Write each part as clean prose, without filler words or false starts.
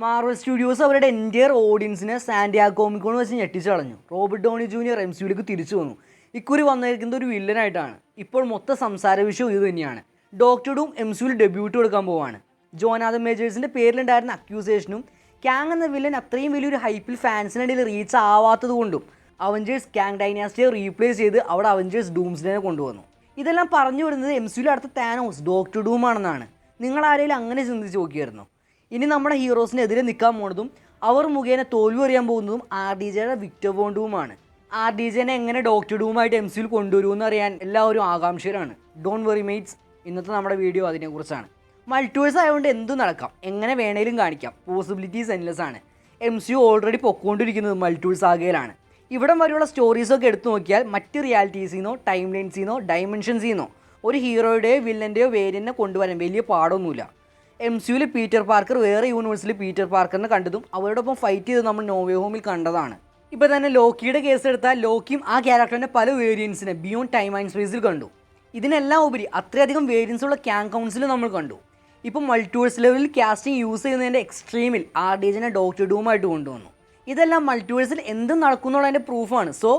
Marvel studios അവരുടെ entire ഓഡിയൻസിനെ Santiago Comic-Con വെച്ച് ഞെട്ടിച്ച് കളഞ്ഞു. റോബർട്ട് ഡോണി ജൂനിയർ MCUലേക്ക് തിരിച്ചു വന്നു. ഇക്കുറി വന്നിരിക്കുന്നത് ഒരു വില്ലനായിട്ടാണ്. ഇപ്പോൾ മൊത്തം സംസാര വിഷയം ഇത് തന്നെയാണ്. ഡോക്ടർ ഡൂം MCUവിൽ ഡെബ്യൂട്ട് കൊടുക്കാൻ പോവാണ്. ജോനാഥൻ മേജേഴ്സിൻ്റെ പേരിലുണ്ടായിരുന്ന അക്യൂസേഷനും കാങ് എന്ന വില്ലൻ അത്രയും വലിയൊരു ഹൈപ്പിൽ ഫാൻസിനിടയിൽ റീച്ച് ആവാത്തത് കൊണ്ടും അവഞ്ചേഴ്സ് കാങ് ഡൈനാസ്റ്റിയെ റീപ്ലേസ് ചെയ്ത് അവിടെ അവഞ്ചേഴ്സ് ഡൂംസ്ഡേനെ കൊണ്ടുവന്നു. ഇതെല്ലാം പറഞ്ഞു വരുന്നത് MCUവിൽ അടുത്ത താനോസ് ഡോക്ടർ ഡൂം ആണെന്നാണ്. നിങ്ങൾ ആരെങ്കിലും അങ്ങനെ ചിന്തിച്ച് നോക്കിയായിരുന്നു? ഇനി നമ്മുടെ ഹീറോസിനെതിരെ നിൽക്കാൻ പോകുന്നതും അവർ മുഖേന തോൽവി അറിയാൻ പോകുന്നതും RDJയുടെ വിക്ടർ വോൺ ഡൂമാണ്. RDJനെ എങ്ങനെ ഡോക്ടർ ഡൂമായിട്ട് MCUവിൽ കൊണ്ടുവരുമെന്ന് അറിയാൻ എല്ലാവരും ആകാംക്ഷയിലാണ്. ഡോൺ വെറി മെയ്റ്റ്സ്, ഇന്നത്തെ നമ്മുടെ വീഡിയോ അതിനെക്കുറിച്ചാണ്. മൾട്ടിവേഴ്സ് ആയതുകൊണ്ട് എന്തും നടക്കാം, എങ്ങനെ വേണേലും കാണിക്കാം, പോസിബിലിറ്റീസ് എൻലെസ് ആണ്. MCU ഓൾറെഡി പൊക്കോണ്ടിരിക്കുന്നത് മൾട്ടിവേഴ്സ് ആകെയിലാണ്. ഇവിടം വരെയുള്ള സ്റ്റോറീസൊക്കെ എടുത്തു നോക്കിയാൽ മറ്റ് റിയാലിറ്റീസിന്നോ ടൈം ലൈൻസിന്നോ ഡൈമെൻഷൻസിന്നോ ഒരു ഹീറോയുടെയോ വില്ലൻ്റെയോ വേരിയനെ കൊണ്ടുവരാൻ വലിയ പാടൊന്നുമില്ല. MCUവിൽ പീറ്റർ പാർക്കർ വേറെ യൂണിവേഴ്സിൽ പീറ്റർ പാർക്കറിനെ കണ്ടതും അവരോടൊപ്പം ഫൈറ്റ് ചെയ്ത് നമ്മൾ നോവേ ഹോമിൽ കണ്ടതാണ്. ഇപ്പോൾ തന്നെ ലോക്കിയുടെ കേസ് എടുത്താൽ ലോക്കിയും ആ ക്യാരക്ടറിൻ്റെ പല വേരിയൻസിനെ ബിയോണ്ട് ടൈം ആൻഡ് സ്പേസിൽ കണ്ടു. ഇതിനെല്ലാം ഉപരി അത്രയധികം വേരിയൻസ് ഉള്ള ക്യാങ് കൗൺസിൽ നമ്മൾ കണ്ടു. ഇപ്പോൾ മൾട്ടിവേഴ്സ് ലെവലിൽ കാസ്റ്റിംഗ് യൂസ് ചെയ്യുന്നതിൻ്റെ എക്സ്ട്രീമിൽ RDJനെ ഡോക്ടർ ഡൂമായിട്ട് കൊണ്ടുവന്നു. ഇതെല്ലാം മൾട്ടിവേഴ്സിൽ എന്തും നടക്കുന്നുള്ളതിൻ്റെ പ്രൂഫാണ്. സോ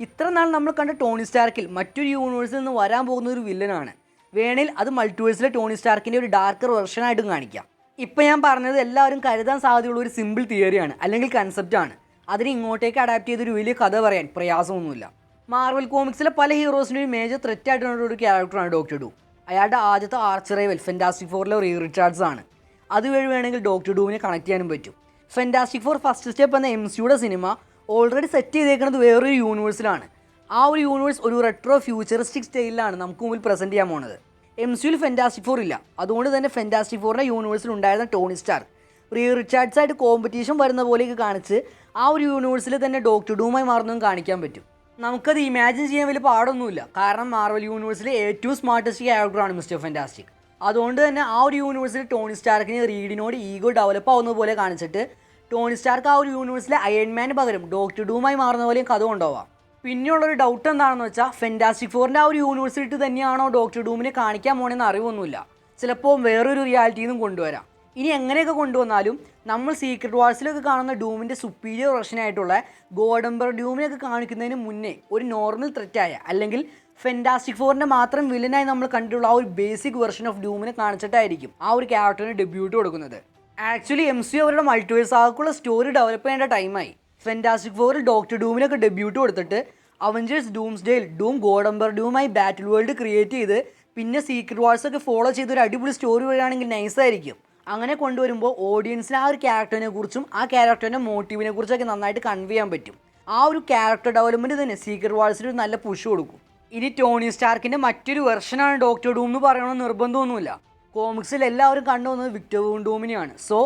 ഇത്ര നാൾ നമ്മൾ കണ്ട ടോണി സ്റ്റാർക്കിൽ മറ്റൊരു യൂണിവേഴ്സിൽ നിന്ന് വരാൻ പോകുന്ന ഒരു വില്ലനാണ്. വേണേൽ അത് മൾട്ടിവേഴ്സിലെ ടോണി സ്റ്റാർക്കിൻ്റെ ഒരു ഡാർക്കർ വെർഷനായിട്ടും കാണിക്കാം. ഇപ്പോൾ ഞാൻ പറഞ്ഞത് എല്ലാവരും കരുതാൻ സാധ്യതയുള്ള ഒരു സിമ്പിൾ തിയറിയാണ് അല്ലെങ്കിൽ കൺസെപ്റ്റാണ്. അതിനെ ഇങ്ങോട്ടേക്ക് അഡാപ്റ്റ് ചെയ്തൊരു വലിയ കഥ പറയാൻ പ്രയാസമൊന്നുമില്ല. മാർവൽ കോമിക്സിലെ പല ഹീറോസിൻ്റെ ഒരു മേജർ ത്രെറ്റ് ആയിട്ടുള്ള ഒരു ക്യാരക്ടറാണ് ഡോക്ടർ ഡൂം. അയാളുടെ ആദ്യത്തെ ആർച്ച് റൈവൽ ഫെൻറ്റാസ്റ്റിക് ഫോറിലെ റീ റിച്ചാർഡ്സ് ആണ്. അതുവഴി വേണമെങ്കിൽ ഡോക്ടർ ഡൂമിനെ കണക്ട് ചെയ്യാനും പറ്റും. ഫെൻറ്റാസ്റ്റിക് ഫോർ ഫസ്റ്റ് സ്റ്റെപ്പ് എന്ന MCUയുടെ സിനിമ ഓൾറെഡി സെറ്റ് ചെയ്തേക്കുന്നത് വേറൊരു യൂണിവേഴ്സിലാണ്. ആ ഒരു യൂണിവേഴ്സ് ഒരു റെട്രോ ഫ്യൂച്ചറിസ്റ്റിക് സ്റ്റൈലിലാണ് നമുക്ക് മുമ്പിൽ പ്രസൻറ്റ് ചെയ്യാൻ പോകുന്നത്. MCUവിൽ ഫെൻറ്റാസ്റ്റിക് ഫോർ ഇല്ല. അതുകൊണ്ട് തന്നെ ഫെൻറ്റാസ്റ്റിക് ഫോറിൻ്റെ യൂണിവേഴ്സിൽ ഉണ്ടായിരുന്ന ടോണി സ്റ്റാർക്ക് റീ റിച്ചാർഡ്സ് ആയിട്ട് കോമ്പറ്റീഷൻ വരുന്ന പോലെയൊക്കെ കാണിച്ച് ആ ഒരു യൂണിവേഴ്സിൽ തന്നെ ഡോക്ടർ ഡൂമായി മാറുന്നതും കാണിക്കാൻ പറ്റും. നമുക്കത് ഇമാജിൻ ചെയ്യാൻ വലിയ പാടൊന്നുമില്ല. കാരണം മാർവൽ യൂണിവേഴ്സിലെ ഏറ്റവും സ്മാർട്ടസ്റ്റ് ക്യാരക്ടറാണ് മിസ്റ്റർ ഫെൻറ്റാസ്റ്റിക്. അതുകൊണ്ട് തന്നെ ആ ഒരു യൂണിവേഴ്സിൽ ടോണി സ്റ്റാർക്കിന് റീഡിനോട് ഈഗോ ഡെവലപ്പ് ആവുന്ന പോലെ കാണിച്ചിട്ട് ടോണി സ്റ്റാർക്ക് ആ ഒരു യൂണിവേഴ്സിലെ അയൺമാന് പകരം ഡോക്ടർ ഡൂമായി മാറുന്ന പോലെയും കഥ കൊണ്ടുപോവാം. പിന്നെയുള്ളൊരു ഡൗട്ട് എന്താണെന്ന് വെച്ചാൽ ഫെൻറ്റാസ്റ്റിക് ഫോറിൻ്റെ ആ ഒരു യൂണിവേഴ്സിറ്റി തന്നെയാണോ ഡോക്ടർ ഡൂമിനെ കാണിക്കാൻ പോകണമെന്ന് അറിവൊന്നുമില്ല. ചിലപ്പോൾ വേറൊരു റിയാലിറ്റിയിൽ നിന്നും കൊണ്ടുവരാം. ഇനി എങ്ങനെയൊക്കെ കൊണ്ടുവന്നാലും നമ്മൾ സീക്രട്ട് വാഴ്സിലൊക്കെ കാണുന്ന ഡൂമിൻ്റെ സുപ്പീരിയർ വെർഷനായിട്ടുള്ള ഗോഡ് എംപറർ ഡൂമിനെയൊക്കെ കാണിക്കുന്നതിന് മുന്നേ ഒരു നോർമൽ ത്രെറ്റായ അല്ലെങ്കിൽ ഫെൻറ്റാസ്റ്റിക് ഫോറിൻ്റെ മാത്രം വില്ലനായി നമ്മൾ കണ്ടിട്ടുള്ള ആ ഒരു ബേസിക് വെർഷൻ ഓഫ് ഡൂമിനെ കാണിച്ചിട്ടായിരിക്കും ആ ഒരു ക്യാരക്ടറിന് ഡെബ്യൂട്ട് കൊടുക്കുന്നത്. ആക്ച്വലി MCU അവരുടെ മൾട്ടിവേഴ്സ് ആകുള്ള സ്റ്റോറി ഡെവലപ്പ് ചെയ്യേണ്ട ടൈമായി. ഫെൻറ്റാസ്റ്റിക് ഫോറിൽ ഡോക്ടർ ഡൂമിനൊക്കെ ഡെബ്യൂട്ട് കൊടുത്തിട്ട് അവഞ്ചേഴ്സ് ഡൂംസ്ഡേയിൽ ഡൂം ഗോഡ് എംപറർ ഡൂമായി ബാറ്റിൽ വേൾഡ് ക്രിയേറ്റ് ചെയ്ത് പിന്നെ സീക്രട്ട് വാഴ്സൊക്കെ ഫോളോ ചെയ്തൊരു അടിപൊളി സ്റ്റോറി വരികയാണെങ്കിൽ നൈസായിരിക്കും. അങ്ങനെ കൊണ്ടുവരുമ്പോൾ ഓഡിയൻസിന് ആ ഒരു ക്യാരക്ടറിനെ കുറിച്ചും ആ ക്യാരക്ടറിൻ്റെ മോട്ടീവിനെ കുറിച്ചൊക്കെ നന്നായിട്ട് കൺവേ ചെയ്യാൻ പറ്റും. ആ ഒരു ക്യാരക്ടർ ഡെവലപ്മെൻറ്റ് തന്നെ സീക്രട്ട് വാഴ്സിന് ഒരു നല്ല പുഷ് കൊടുക്കും. ഇനി ടോണി സ്റ്റാർക്കിൻ്റെ മറ്റൊരു വെർഷനാണ് ഡോക്ടർ ഡൂം എന്ന് പറയണമെന്ന് നിർബന്ധമൊന്നുമില്ല. കോമിക്സിൽ എല്ലാവരും കണ്ടുവന്നത് വിക്ടർ വോൺ ഡൂമിനെയാണ്. സോ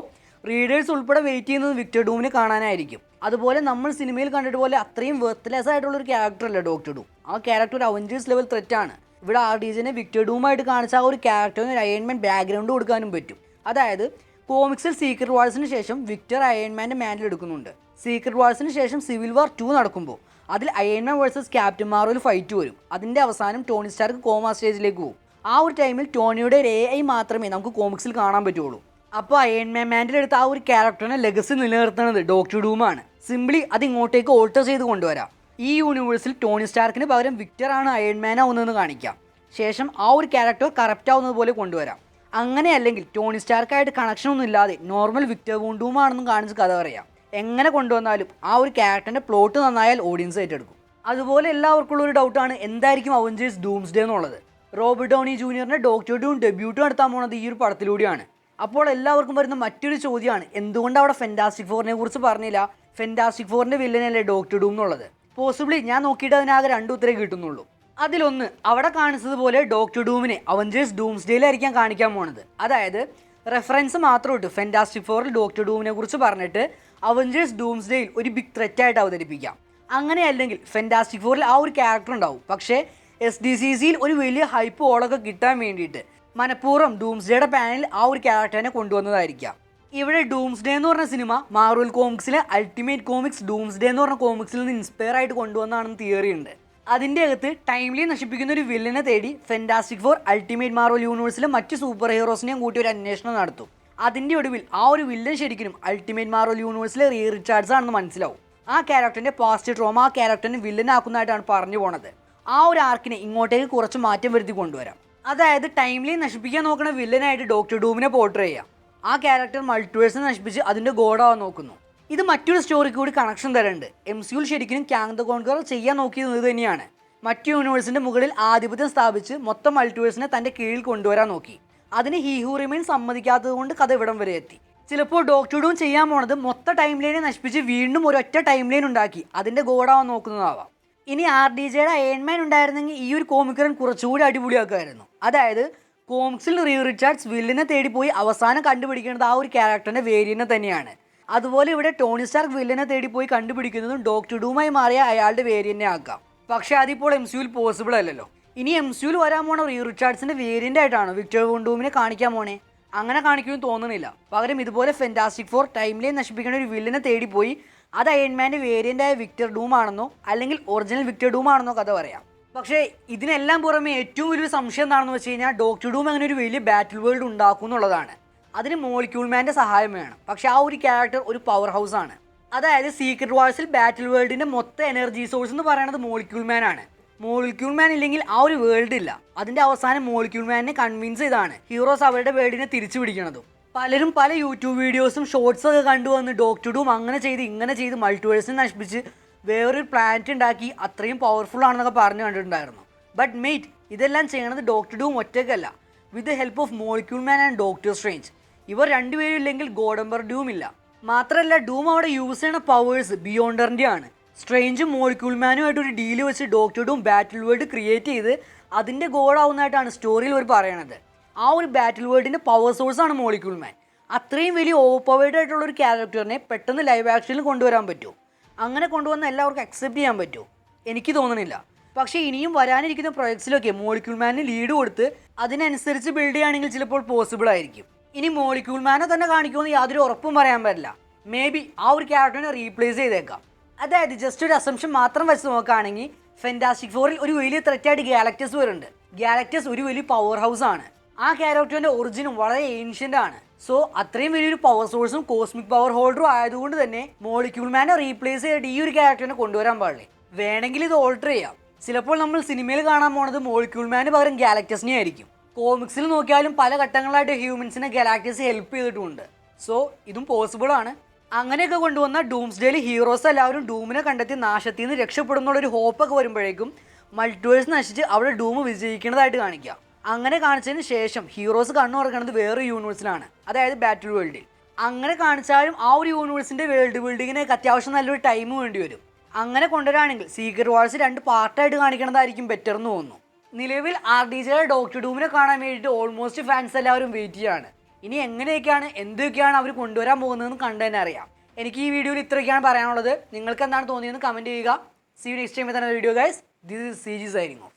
റീഡേഴ്സ് ഉൾപ്പെടെ വെയിറ്റ് ചെയ്യുന്നത് വിക്ടർ ഡൂമിനെ കാണാനായിരിക്കും. അതുപോലെ നമ്മൾ സിനിമയിൽ കണ്ടിട്ട് പോലെ അത്രയും വെർത്ത്ലെസ് ആയിട്ടുള്ളൊരു ക്യാരക്ടറല്ല ഡോക്ടർ ഡൂം. ആ ക്യാരക്ടർ ഒരു അവഞ്ചേഴ്സ് ലെവൽ ത്രെറ്റാണ്. ഇവിടെ RDJനെ വിക്ടർ ഡൂമായിട്ട് കാണിച്ച ആ ഒരു ക്യാരക്ടറിന് ഒരു അയൺമാൻ ബാക്ക്ഗ്രൗണ്ട് കൊടുക്കാനും പറ്റും. അതായത് കോമിക്സിൽ സീക്രട്ട് വാഴ്സിന് ശേഷം വിക്ടർ അയൺമാൻ്റെ മാൻഡിൽ എടുക്കുന്നുണ്ട്. സീക്രട്ട് വാഴ്സിന് ശേഷം സിവിൽ വാർ 2 നടക്കുമ്പോൾ അതിൽ Iron Man versus Captain Marvel fight വരും. അതിൻ്റെ അവസാനം ടോണി സ്റ്റാർക്ക് കോമ സ്റ്റേജിലേക്ക് പോകും. ആ ഒരു ടൈമിൽ ടോണിയുടെ ഒരു AI മാത്രമേ നമുക്ക് കോമിക്സിൽ കാണാൻ പറ്റുള്ളൂ. അപ്പോൾ അയൺമാൻ മാൻഡിൽ എടുത്ത ആ ഒരു ക്യാരക്ടറിനെ ലെഗസി നിലനിർത്തുന്നത് ഡോക്ടർ ഡൂമാണ്. സിംപ്ലി അത് ഇങ്ങോട്ടേക്ക് ഓൾട്ടർ ചെയ്ത് കൊണ്ടുവരാം. ഈ യൂണിവേഴ്സിൽ ടോണി സ്റ്റാർക്കിന് പകരം വിക്ടറാണ് അയൺമാൻ ആവുന്നതെന്ന് കാണിക്കാം. ശേഷം ആ ഒരു ക്യാരക്ടർ കറപ്റ്റ് ആവുന്നത് പോലെ കൊണ്ടുവരാം. അങ്ങനെ അല്ലെങ്കിൽ ടോണി സ്റ്റാർക്കായിട്ട് കണക്ഷൻ ഒന്നും ഇല്ലാതെ നോർമൽ വിക്ടർ വോൺ ഡൂമാണെന്നും കാണിച്ച് കഥ പറയാം. എങ്ങനെ കൊണ്ടുവന്നാലും ആ ഒരു ക്യാരക്ടറിൻ്റെ പ്ലോട്ട് നന്നായാൽ ഓഡിയൻസ് ഏറ്റെടുക്കും. അതുപോലെ എല്ലാവർക്കുള്ള ഒരു ഡൗട്ടാണ് എന്തായിരിക്കും അവഞ്ചേഴ്സ് ഡൂംസ്ഡേ എന്നുള്ളത്. റോബർട്ട് ഡോണി ജൂനിയറിൻ്റെ ഡോക്ടർ ഡൂം ഡെബ്യൂട്ട് നടത്താൻ പോകുന്നത് ഈ ഒരു പടത്തിലൂടെയാണ്. അപ്പോൾ എല്ലാവർക്കും വരുന്ന മറ്റൊരു ചോദ്യമാണ് എന്തുകൊണ്ട് അവിടെ ഫെൻറ്റാസ്റ്റിക് ഫോറിനെ കുറിച്ച് പറഞ്ഞില്ല? ഫെൻറ്റാസ്റ്റിക് ഫോറിൻ്റെ വില്ലനല്ലേ ഡോക്ടർ ഡൂം എന്നുള്ളത്. പോസിബിളി ഞാൻ നോക്കിയിട്ട് അതിനാകെ 2 ഉത്തരേ കിട്ടുന്നുള്ളൂ. അതിലൊന്ന്, അവിടെ കാണിച്ചതുപോലെ ഡോക്ടർ ഡൂമിനെ അവഞ്ചേഴ്സ് ഡൂംസ്ഡേയിലായിരിക്കാം കാണിക്കാൻ പോണത്. അതായത് റെഫറൻസ് മാത്രം ഇട്ട് ഫെൻറ്റാസ്റ്റിക് ഫോറിൽ ഡോക്ടർ ഡൂമിനെ കുറിച്ച് പറഞ്ഞിട്ട് അവഞ്ചേഴ്സ് ഡൂംസ്ഡേയിൽ ഒരു ബിഗ് ത്രെറ്റായിട്ട് അവതരിപ്പിക്കാം. അങ്ങനെ അല്ലെങ്കിൽ ഫെൻറ്റാസ്റ്റിക് ഫോറിൽ ആ ഒരു ക്യാരക്ടർ ഉണ്ടാവും, പക്ഷേ SDCCയിൽ ഒരു വലിയ ഹൈപ്പ് ഓളൊക്കെ കിട്ടാൻ വേണ്ടിയിട്ട് മനഃപൂർവ്വം ഡൂംസ്ഡേയുടെ പാനലിൽ ആ ഒരു ക്യാരക്ടറിനെ കൊണ്ടുവന്നതായിരിക്കാം. ഇവിടെ ഡൂംസ്ഡേ എന്ന് പറഞ്ഞ സിനിമ മാർവൽ കോമിക്സിലെ അൾട്ടിമേറ്റ് കോമിക്സ് ഡൂംസ്ഡേ എന്ന് പറഞ്ഞ കോമിക്സിൽ നിന്ന് ഇൻസ്പയർ ആയിട്ട് കൊണ്ടുവന്നാണെന്ന് തിയറി ഉണ്ട്. അതിൻ്റെ അകത്ത് ടൈംലി നശിപ്പിക്കുന്ന ഒരു വില്ലനെ തേടി ഫെൻറ്റാസ്റ്റിക് ഫോർ അൾട്ടിമേറ്റ് മാർവൽ യൂണിവേഴ്സിലെ മറ്റ് സൂപ്പർ ഹീറോസിനെയും കൂട്ടി ഒരു അന്വേഷണം നടത്തും. അതിൻ്റെ ഒടുവിൽ ആ ഒരു വില്ലൻ ശരിക്കും അൾട്ടിമേറ്റ് മാർവൽ യൂണിവേഴ്സിലെ റിച്ചാർഡ്സ് ആണെന്ന് മനസ്സിലാവും. ആ ക്യാരക്ടറിൻ്റെ പാസ്റ്റ് ട്രോമ ആ ക്യാരക്ടറിനെ വില്ലനാക്കുന്നതായിട്ടാണ് പറഞ്ഞു പോണത്. ആ ഒരു ആർക്കിനെ ഇങ്ങോട്ടേക്ക് കുറച്ച് മാറ്റം വരുത്തി കൊണ്ടുവരാം. അതായത് ടൈംലൈൻ നശിപ്പിക്കാൻ നോക്കുന്ന വില്ലനായിട്ട് ഡോക്ടർ ഡൂമിനെ പോർട്രേ ചെയ്യാം. ആ ക്യാരക്ടർ മൾട്ടിവേഴ്സിനെ നശിപ്പിച്ച് അതിൻ്റെ ഗോഡാവാൻ നോക്കുന്നു. ഇത് മറ്റൊരു സ്റ്റോറിക്ക് കൂടി കണക്ഷൻ തരുന്നുണ്ട്. MCU ശരിക്കും കാങ് ദ കോൺക്വറർ ചെയ്യാൻ നോക്കിയത് ഇത് തന്നെയാണ്. മറ്റു യൂണിവേഴ്സിൻ്റെ മുകളിൽ ആധിപത്യം സ്ഥാപിച്ച് മൊത്തം മൾട്ടിവേഴ്സിനെ തൻ്റെ കീഴിൽ കൊണ്ടുവരാൻ നോക്കി. അതിന് ഹി ഹു റിമെയിൻ സമ്മതിക്കാത്തത് കൊണ്ട് കഥ ഇവിടം വരെ എത്തി. ചിലപ്പോൾ ഡോക്ടർ ഡൂം ചെയ്യാൻ പോണത് മൊത്തം ടൈം ലൈനെ നശിപ്പിച്ച് വീണ്ടും ഒരൊറ്റ ടൈം ലൈൻ ഉണ്ടാക്കി അതിൻ്റെ ഗോഡാവാൻ നോക്കുന്നതാവാം. ഇനി RDJയുടെ അയൺമാൻ ഉണ്ടായിരുന്നെങ്കിൽ ഈ ഒരു കോമിക് റൺ കുറച്ചുകൂടി അടിപൊളിയാക്കുമായിരുന്നു. അതായത് കോമിക്സിൽ റിച്ചാർഡ്സ് വില്ലിനെ തേടിപ്പോയി അവസാനം കണ്ടുപിടിക്കുന്നത് ആ ഒരു ക്യാരക്ടറിൻ്റെ വേരിയനെ തന്നെയാണ്. അതുപോലെ ഇവിടെ ടോണി സ്റ്റാർക്ക് വില്ലനെ തേടിപ്പോയി കണ്ടുപിടിക്കുന്നതും ഡോക്ടർ ഡൂമായി മാറിയ അയാളുടെ വേരിയനെ ആക്കാം. പക്ഷേ അതിപ്പോൾ MCUവിൽ പോസിബിൾ അല്ലല്ലോ. ഇനി MCUവിൽ വരാൻ പോണ റിച്ചാർഡ്സിൻ്റെ വേരിയൻ്റ് ആയിട്ടാണോ വിക്ടർ വോൺ ഡൂമിനെ കാണിക്കാൻ പോണേ? അങ്ങനെ കാണിക്കുമെന്ന് തോന്നുന്നില്ല. പകരം ഇതുപോലെ ഫാന്റാസ്റ്റിക് ഫോർ ടൈം ലൈൻ നശിപ്പിക്കുന്ന ഒരു വില്ലനെ തേടിപ്പോയി അത് അയൺമാൻ്റെ വേരിയൻ്റായ വിക്ടർ ഡൂം ആണെന്നോ അല്ലെങ്കിൽ ഒറിജിനൽ വിക്ടർ ഡൂം ആണെന്നോ കഥ പറയാം. പക്ഷേ ഇതിനെല്ലാം പുറമെ ഏറ്റവും വലിയൊരു സംശയം എന്താണെന്ന് വെച്ച് കഴിഞ്ഞാൽ ഡോക്ടർ ഡൂം അങ്ങനെ ഒരു വലിയ ബാറ്റിൽ വേൾഡ് ഉണ്ടാക്കും എന്നുള്ളതാണ്. അതിന് മോളിക്യൂൾ മാൻ്റെ സഹായം വേണം. പക്ഷേ ആ ഒരു ക്യാരക്ടർ ഒരു പവർ ഹൗസ് ആണ്. അതായത് സീക്രട്ട് വാഴ്സിൽ ബാറ്റിൽ വേൾഡിൻ്റെ മൊത്തം എനർജി സോഴ്സ് എന്ന് പറയുന്നത് മോളിക്യൂൾ മാൻ ആണ്. മോളിക്യൂൾ മാൻ ഇല്ലെങ്കിൽ ആ ഒരു വേൾഡ് ഇല്ല. അതിൻ്റെ അവസാനം മോളിക്യൂൾ മാനിനെ കൺവിൻസ് ചെയ്താണ് ഹീറോസ് അവരുടെ വേൾഡിനെ തിരിച്ചു പിടിക്കണതും. പലരും പല യൂട്യൂബ് വീഡിയോസും ഷോർട്സൊക്കെ കണ്ടുവന്ന് ഡോക്ടർ ഡൂം അങ്ങനെ ചെയ്ത് ഇങ്ങനെ ചെയ്ത് മൾട്ടിവേഴ്സിനെ നശിപ്പിച്ച് വേറൊരു പ്ലാനറ്റ് ഉണ്ടാക്കി അത്രയും പവർഫുൾ ആണെന്നൊക്കെ പറഞ്ഞു കണ്ടിട്ടുണ്ടായിരുന്നു. ബട്ട് മെയ്റ്റ്, ഇതെല്ലാം ചെയ്യണത് ഡോക്ടർ ഡൂം ഒറ്റയ്ക്കല്ല, with the help of molecule man and doctor strange. ഇവർ രണ്ടുപേരും ഇല്ലെങ്കിൽ ഗോഡ് എംപറർ ഡൂം ഇല്ല. മാത്രമല്ല ഡൂം അവിടെ യൂസ് ചെയ്യുന്ന പവേഴ്സ് ബിയോണ്ടറിൻ്റെ ആണ്. സ്ട്രേഞ്ചും മോളിക്യൂൾ മാനുമായിട്ട് ഒരു ഡീല് വെച്ച് ഡോക്ടർ ഡൂം ബാറ്റിൽ വേൾഡ് ക്രിയേറ്റ് ചെയ്ത് അതിൻ്റെ ഗോഡാവുന്നതായിട്ടാണ് സ്റ്റോറിയിൽ അവർ പറയണത്. ആ ഒരു ബാറ്റിൽ വേൾഡിൻ്റെ പവർ സോഴ്സാണ് മോളിക്യൂൾ മാൻ. അത്രയും വലിയ ഓവർ പവേർഡ് ആയിട്ടുള്ള ഒരു ക്യാരക്ടറിനെ പെട്ടെന്ന് ലൈവ് ആക്ഷനിൽ കൊണ്ടുവരാൻ പറ്റുമോ? അങ്ങനെ കൊണ്ടുവന്ന് എല്ലാവർക്കും അക്സെപ്റ്റ് ചെയ്യാൻ പറ്റുമോ? എനിക്ക് തോന്നുന്നില്ല. പക്ഷേ ഇനിയും വരാനിരിക്കുന്ന പ്രൊജക്ട്സിലൊക്കെ മോളിക്യൂൾ മാനിന് ലീഡ് കൊടുത്ത് അതിനനുസരിച്ച് ബിൽഡ് ചെയ്യുകയാണെങ്കിൽ ചിലപ്പോൾ പോസിബിൾ ആയിരിക്കും. ഇനി മോളിക്യൂൾ മാനെ തന്നെ കാണിക്കുമെന്ന് യാതൊരു ഉറപ്പും പറയാൻ പറ്റില്ല. മേ ബി ആ ഒരു ക്യാരക്ടറിനെ റീപ്ലേസ് ചെയ്തേക്കാം. അതായത് ജസ്റ്റ് ഒരു അസംഷൻ മാത്രം വെച്ച് നോക്കുകയാണെങ്കിൽ ഫാന്റാസ്റ്റിക് ഫോറിൽ ഒരു വലിയ ത്രെറ്റായിട്ട് ഗാലക്ടസ് വരുന്നുണ്ട്. ഗാലക്ടസ് ഒരു വലിയ പവർ ഹൗസ് ആണ്. ആ ക്യാരക്ടറിൻ്റെ ഒറിജിനും വളരെ ഏൻഷ്യൻ്റ് ആണ്. സോ അത്രയും വലിയൊരു പവർ സോഴ്സും കോസ്മിക് പവർ ഹോൾഡറും ആയതുകൊണ്ട് തന്നെ മോളിക്യൂൾ മാനെ റീപ്ലേസ് ചെയ്തിട്ട് ഈ ഒരു ക്യാരക്ടറിനെ കൊണ്ടുവരാൻ പാടില്ലേ. വേണമെങ്കിൽ ഇത് ഓൾട്ടർ ചെയ്യാം. ചിലപ്പോൾ നമ്മൾ സിനിമയിൽ കാണാൻ പോണത് മോളിക്യൂൾ മാന് പകരം ഗാലക്ടസിനെ ആയിരിക്കും. കോമിക്സിൽ നോക്കിയാലും പല ഘട്ടങ്ങളായിട്ട് ഹ്യൂമൻസിനെ ഗാലക്ടസ് ഹെൽപ്പ് ചെയ്തിട്ടുണ്ട്. സോ ഇതും പോസിബിൾ ആണ്. അങ്ങനെയൊക്കെ കൊണ്ടുവന്ന ഡൂംസ്ഡേയിൽ ഹീറോസ് എല്ലാവരും ഡൂമിനെ കണ്ടെത്തി നാശത്തിൽ നിന്ന് രക്ഷപ്പെടുന്നുള്ളൊരു ഹോപ്പൊക്കെ വരുമ്പോഴേക്കും മൾട്ടിവേഴ്സ് നശിച്ച് അവിടെ ഡൂം വിജയിക്കുന്നതായിട്ട് കാണിക്കാം. അങ്ങനെ കാണിച്ചതിന് ശേഷം ഹീറോസ് കണ്ണു തുറക്കുന്നത് വേറെ യൂണിവേഴ്സിലാണ്, അതായത് ബാറ്റിൽ വേൾഡിൽ. അങ്ങനെ കാണിച്ചാലും ആ ഒരു യൂണിവേഴ്സിൻ്റെ വേൾഡ് ബിൽഡിങ്ങിനൊക്കെ അത്യാവശ്യം നല്ലൊരു ടൈം വേണ്ടി വരും. അങ്ങനെ കൊണ്ടുവരാണെങ്കിൽ സീക്രട്ട് വാഴ്സ് 2 പാർട്ടായിട്ട് കാണിക്കണതായിരിക്കും ബെറ്റർ എന്ന് തോന്നുന്നു. നിലവിൽ RDJയുടെ ഡോക്ടർ ഡൂമിനെ കാണാൻ വേണ്ടിയിട്ട് ഓൾമോസ്റ്റ് ഫാൻസ് എല്ലാവരും വെയിറ്റ് ചെയ്യാണ്. ഇനി എങ്ങനെയൊക്കെയാണ് എന്തൊക്കെയാണ് അവർ കൊണ്ടുവരാൻ പോകുന്നതെന്ന് കണ്ടു തന്നെ അറിയാം. എനിക്ക് ഈ വീഡിയോയിൽ ഇത്രയൊക്കെയാണ് പറയാനുള്ളത്. നിങ്ങൾക്ക് എന്താണ് തോന്നിയതെന്ന് കമൻറ്റ് ചെയ്യുക. See you next time with another video guys. This is CG signing of.